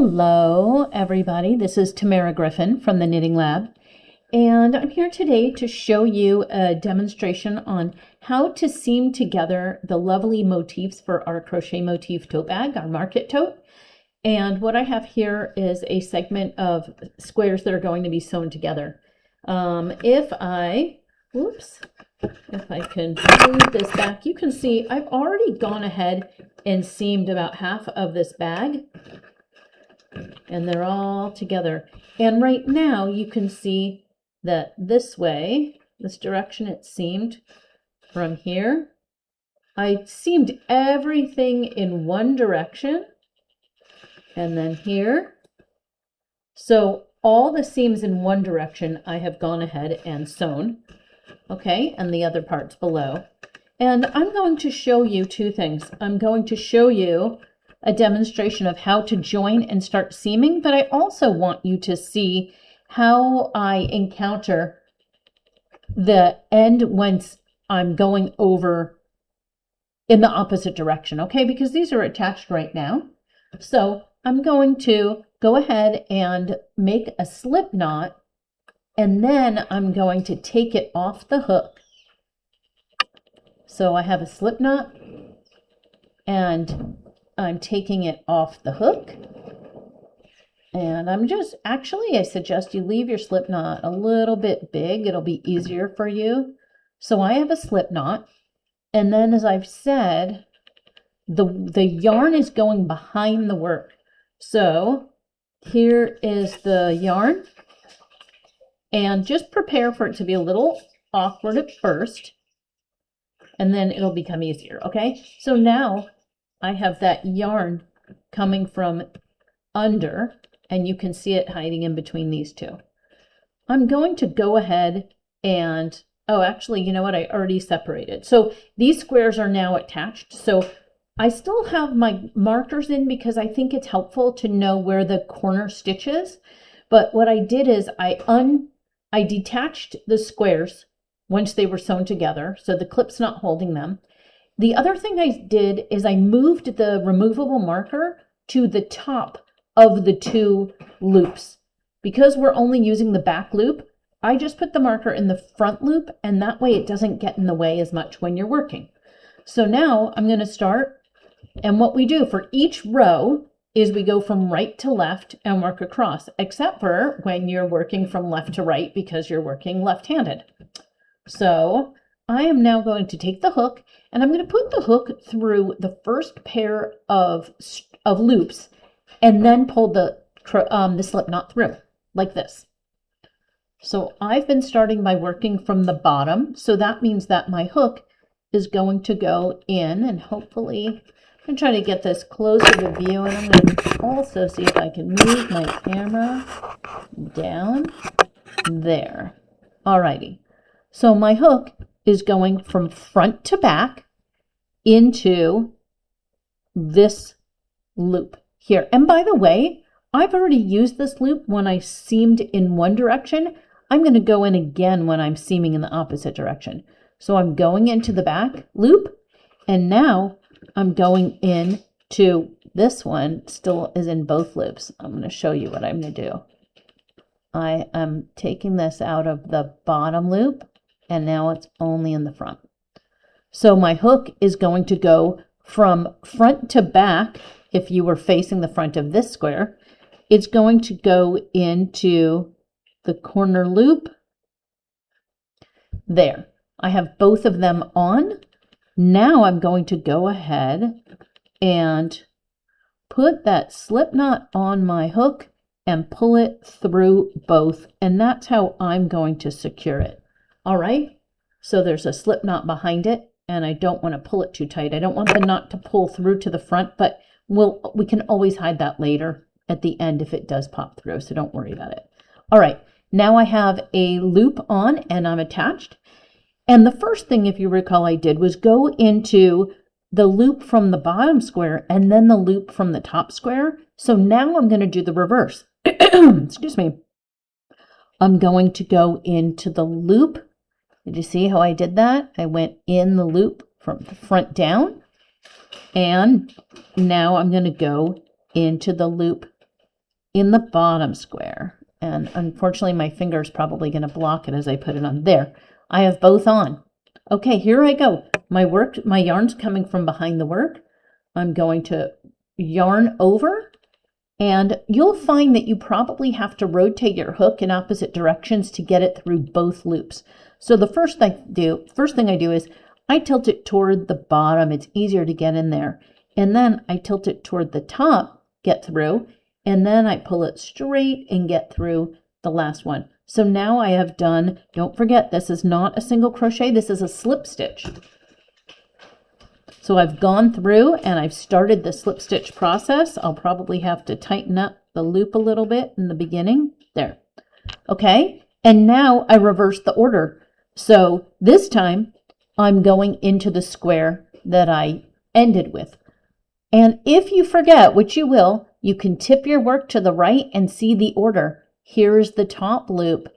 Hello, everybody. This is Tamara Griffin from the Knitting Lab, and I'm here today to show you a demonstration on how to seam together the lovely motifs for our crochet motif tote bag, our market tote. And what I have here is a segment of squares that are going to be sewn together. If I can move this back, you can see I've already gone ahead and seamed about half of this bag. And they're all together. And right now you can see that this way, this direction, it seamed from here. I seamed everything in one direction and then here. So all the seams in one direction I have gone ahead and sewn. Okay, and the other parts below. And I'm going to show you two things. I'm going to show you a demonstration of how to join and start seaming, but I also want you to see how I encounter the end once I'm going over in the opposite direction, okay? Because these are attached right now. So I'm going to go ahead and make a slip knot, and then I'm going to take it off the hook. So I have a slip knot, and I'm taking it off the hook, and I suggest you leave your slip knot a little bit big. It'll be easier for you. So I have a slip knot, and then as I've said, the yarn is going behind the work. So here is the yarn, and just prepare for it to be a little awkward at first, and then it'll become easier, okay? So now I have that yarn coming from under, and you can see it hiding in between these two. I'm going to go ahead and, oh, actually, you know what? I already separated. So these squares are now attached. So I still have my markers in because I think it's helpful to know where the corner stitch is. But what I did is I detached the squares once they were sewn together, so the clip's not holding them. The other thing I did is I moved the removable marker to the top of the two loops. Because we're only using the back loop, I just put the marker in the front loop, and that way it doesn't get in the way as much when you're working. So now I'm going to start, and what we do for each row is we go from right to left and work across, except for when you're working from left to right because you're working left-handed. So I am now going to take the hook, and I'm going to put the hook through the first pair of loops and then pull the slip knot through like this. So I've been starting by working from the bottom, so that means that my hook is going to go in, and hopefully I'm going to try to get this closer to view, and I'm going to also see if I can move my camera down there. Alrighty, so my hook is going from front to back into this loop here. And by the way, I've already used this loop when I seamed in one direction. I'm going to go in again when I'm seaming in the opposite direction. So I'm going into the back loop, and now I'm going into this one, still is in both loops. I'm going to show you what I'm going to do. I am taking this out of the bottom loop, and now it's only in the front. So my hook is going to go from front to back. If you were facing the front of this square, it's going to go into the corner loop there. I have both of them on. Now I'm going to go ahead and put that slip knot on my hook and pull it through both, and that's how I'm going to secure it. All right, so there's a slip knot behind it, and I don't want to pull it too tight. I don't want the knot to pull through to the front, but we can always hide that later at the end if it does pop through, so don't worry about it. All right, now I have a loop on and I'm attached. And the first thing, if you recall, I did was go into the loop from the bottom square and then the loop from the top square. So now I'm going to do the reverse. Excuse me. I'm going to go into the loop. Did you see how I did that? I went in the loop from the front down. And now I'm going to go into the loop in the bottom square. And unfortunately, my finger is probably going to block it as I put it on there. I have both on. Okay, here I go. My yarn's coming from behind the work. I'm going to yarn over, and you'll find that you probably have to rotate your hook in opposite directions to get it through both loops. So the first thing I do is I tilt it toward the bottom. It's easier to get in there. And then I tilt it toward the top, get through, and then I pull it straight and get through the last one. So now I have done, don't forget, this is not a single crochet, this is a slip stitch. So I've gone through and I've started the slip stitch process. I'll probably have to tighten up the loop a little bit in the beginning. There. Okay, and now I reverse the order. So this time I'm going into the square that I ended with. And if you forget, which you will, you can tip your work to the right and see the order. Here's the top loop,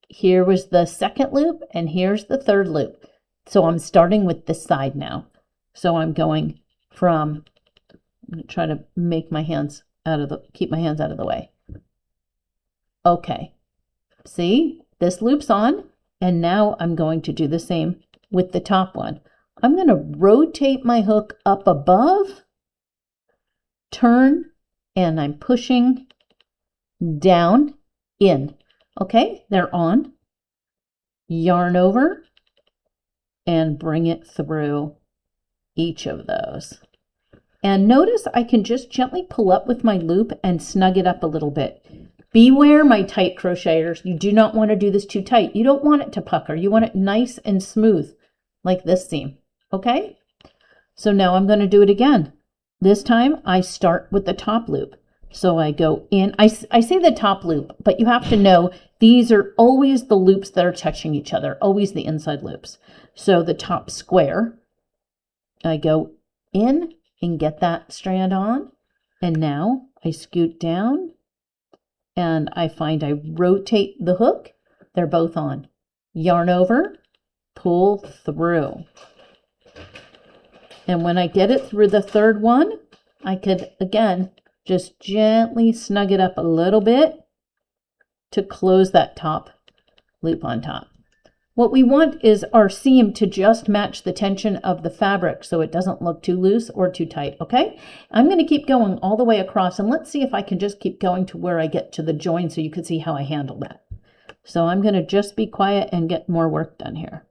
here was the second loop, and here's the third loop. So I'm starting with this side now. So I'm going from, I'm going to try to make my hands keep my hands out of the way. Okay, see, this loop's on, and now I'm going to do the same with the top one. I'm going to rotate my hook up above, turn, and I'm pushing down, in. Okay, they're on. Yarn over and bring it through each of those. And notice I can just gently pull up with my loop and snug it up a little bit. Beware, my tight crocheters. You do not want to do this too tight. You don't want it to pucker. You want it nice and smooth, like this seam. Okay? So now I'm going to do it again. This time I start with the top loop. So I go in, I say the top loop, but you have to know these are always the loops that are touching each other, always the inside loops. So the top square, I go in and get that strand on, and now I scoot down and I find I rotate the hook, they're both on. Yarn over, pull through. And when I get it through the third one, I could, again, just gently snug it up a little bit to close that top loop on top. What we want is our seam to just match the tension of the fabric so it doesn't look too loose or too tight, okay? I'm going to keep going all the way across, and let's see if I can just keep going to where I get to the join so you can see how I handle that. So I'm going to just be quiet and get more work done here.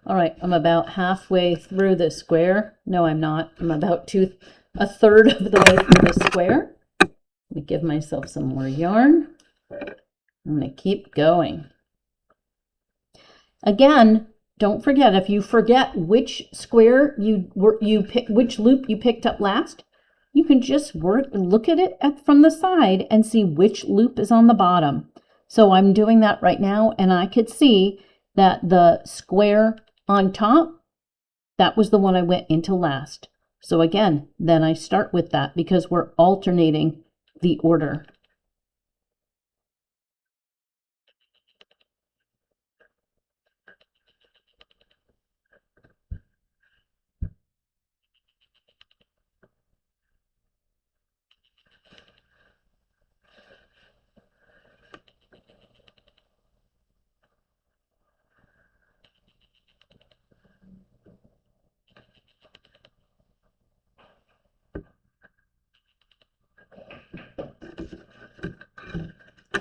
All right, I'm about halfway through the square. No, I'm not. I'm about a third of the way through the square. Let me give myself some more yarn. I'm going to keep going. Again, don't forget, if you forget which square which loop you picked up last, you can just look at it from the side and see which loop is on the bottom. So I'm doing that right now, and I could see that the square on top, that was the one I went into last. So again, then I start with that because we're alternating the order.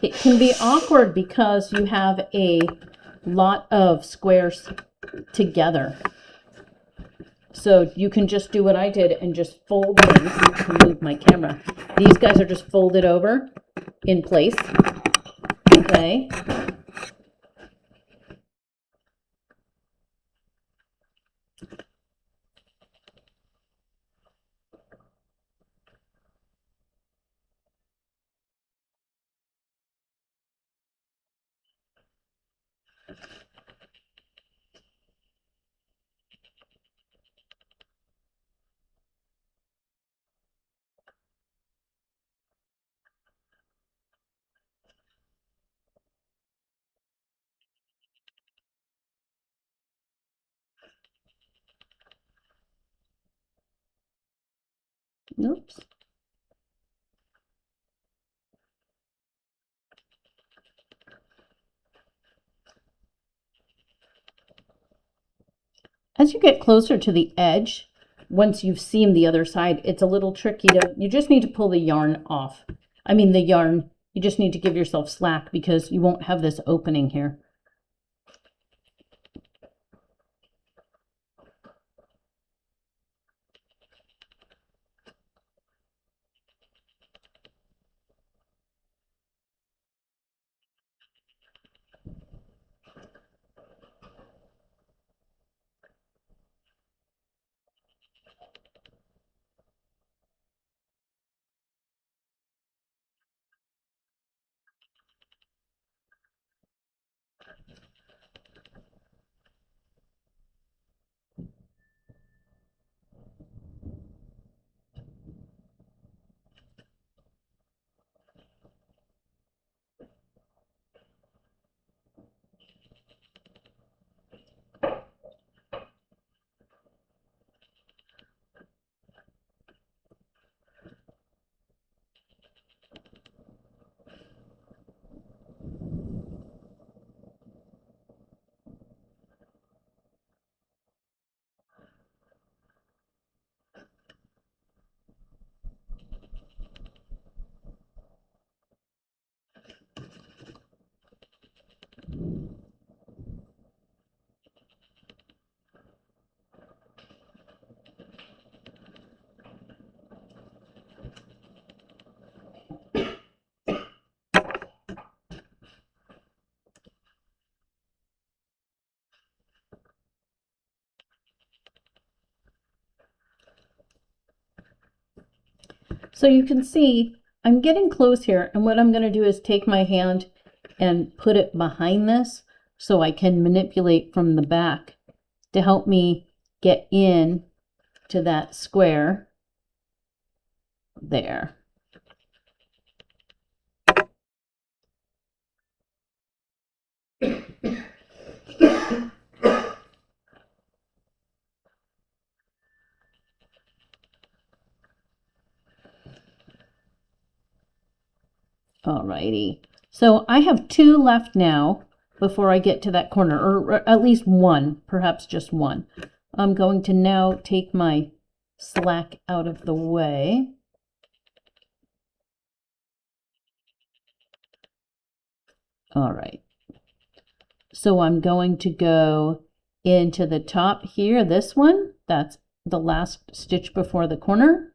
it can be awkward because you have a lot of squares together. So you can just do what I did and just fold things. I can move my camera. These guys are just folded over in place. Okay. Oops. As you get closer to the edge, once you've seamed the other side, it's a little tricky you just need to pull the yarn off. I mean the yarn, you just need to give yourself slack because you won't have this opening here. So you can see I'm getting close here, and what I'm going to do is take my hand and put it behind this so I can manipulate from the back to help me get in to that square there. Alrighty, so I have 2 left now before I get to that corner, or at least 1, perhaps just 1. I'm going to now take my slack out of the way. All right, so I'm going to go into the top here, this one, that's the last stitch before the corner,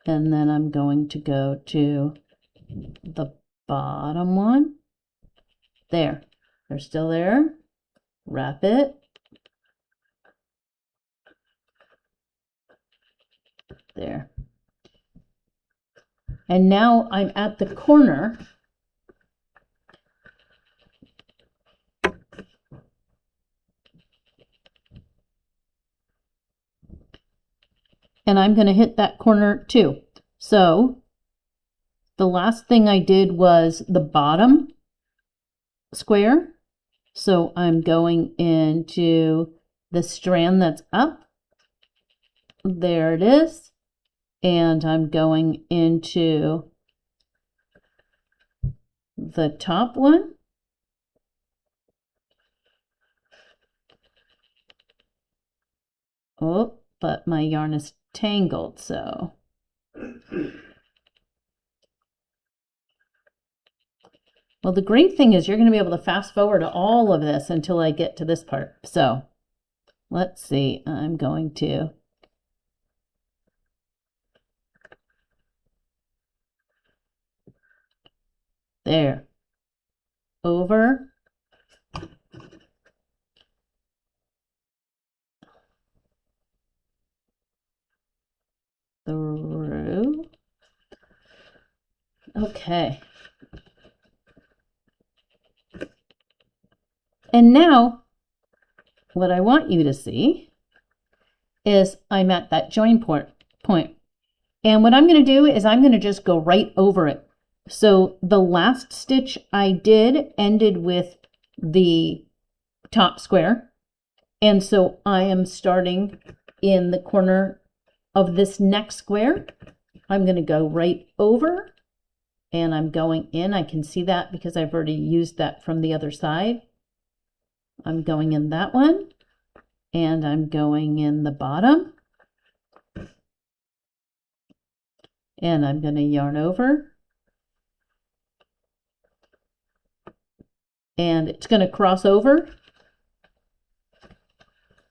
and then I'm going to go to the bottom one. There, they're still there. Wrap it. There. And now I'm at the corner. And I'm going to hit that corner too. So the last thing I did was the bottom square. So I'm going into the strand that's up. There it is. And I'm going into the top one. Oh, but my yarn is tangled, so. Well, the great thing is you're going to be able to fast forward to all of this until I get to this part. So let's see, I'm going to there, over, through. Okay. And now what I want you to see is I'm at that join point. And what I'm going to do is I'm going to just go right over it. So the last stitch I did ended with the top square. And so I am starting in the corner of this next square. I'm going to go right over and I'm going in. I can see that because I've already used that from the other side. I'm going in that one and I'm going in the bottom. And I'm going to yarn over. And it's going to cross over.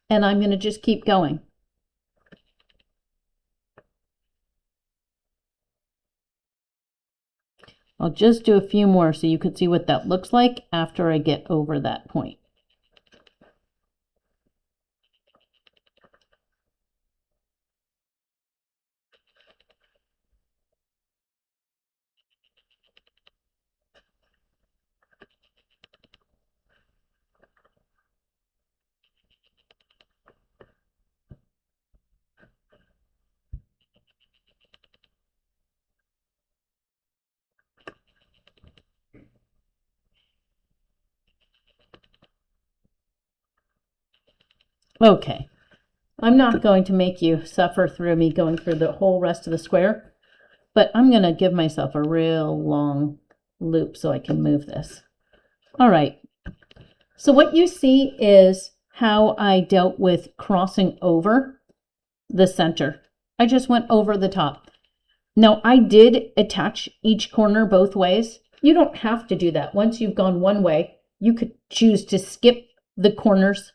And I'm going to just keep going. I'll just do a few more so you can see what that looks like after I get over that point. Okay, I'm not going to make you suffer through me going through the whole rest of the square, but I'm going to give myself a real long loop so I can move this. All right, so what you see is how I dealt with crossing over the center. I just went over the top. Now I did attach each corner both ways. You don't have to do that. Once you've gone one way, you could choose to skip the corners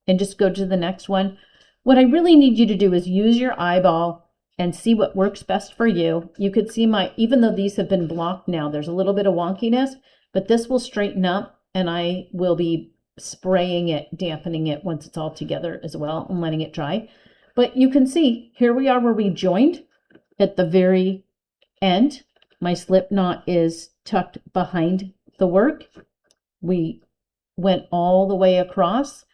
and just go to the next one. What I really need you to do is use your eyeball and see what works best for you. You could see even though these have been blocked now, there's a little bit of wonkiness, but this will straighten up and I will be spraying it, dampening it once it's all together as well and letting it dry. But you can see, here we are where we joined at the very end. My slip knot is tucked behind the work. We went all the way across.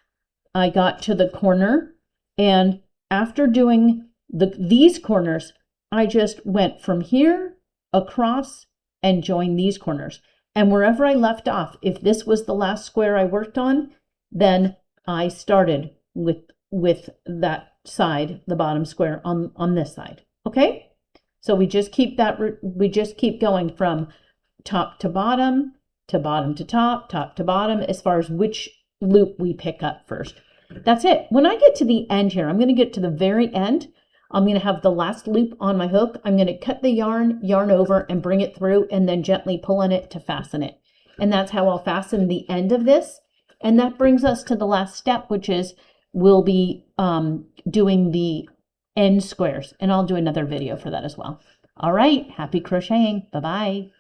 I got to the corner, and after doing these corners, I just went from here across and joined these corners. And wherever I left off, if this was the last square I worked on, then I started with that side, the bottom square on this side. Okay? So we just keep going from top to bottom to top, top to bottom, as far as which loop we pick up first. That's it. When I get to the end here, I'm going to get to the very end. I'm going to have the last loop on my hook. I'm going to cut the yarn over and bring it through and then gently pull on it to fasten it. And that's how I'll fasten the end of this. And that brings us to the last step, which is we'll be doing the end squares. And I'll do another video for that as well. All right. Happy crocheting. Bye-bye.